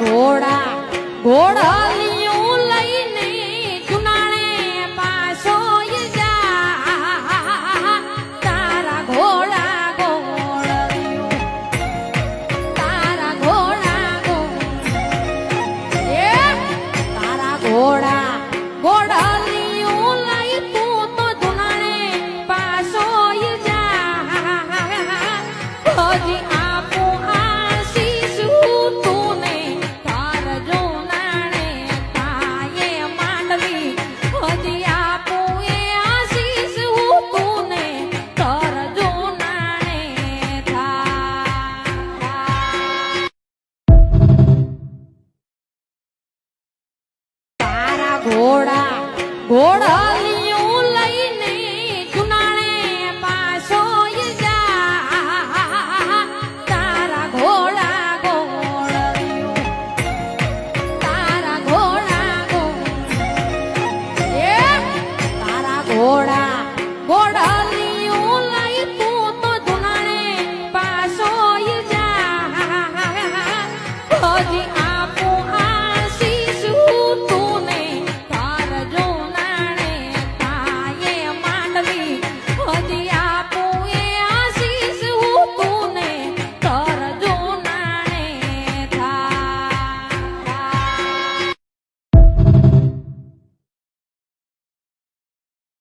ઘોડા ઘોડલિયું લઈને ચુનાણે પાછો જા તારા ઘોડા ઘોડલિયું તારા ઘોડા તારા ઘોડા ઘોડલિયું લઈ તું તો ચુનાણે પાછો જા હજી ઘોડા ઘોડા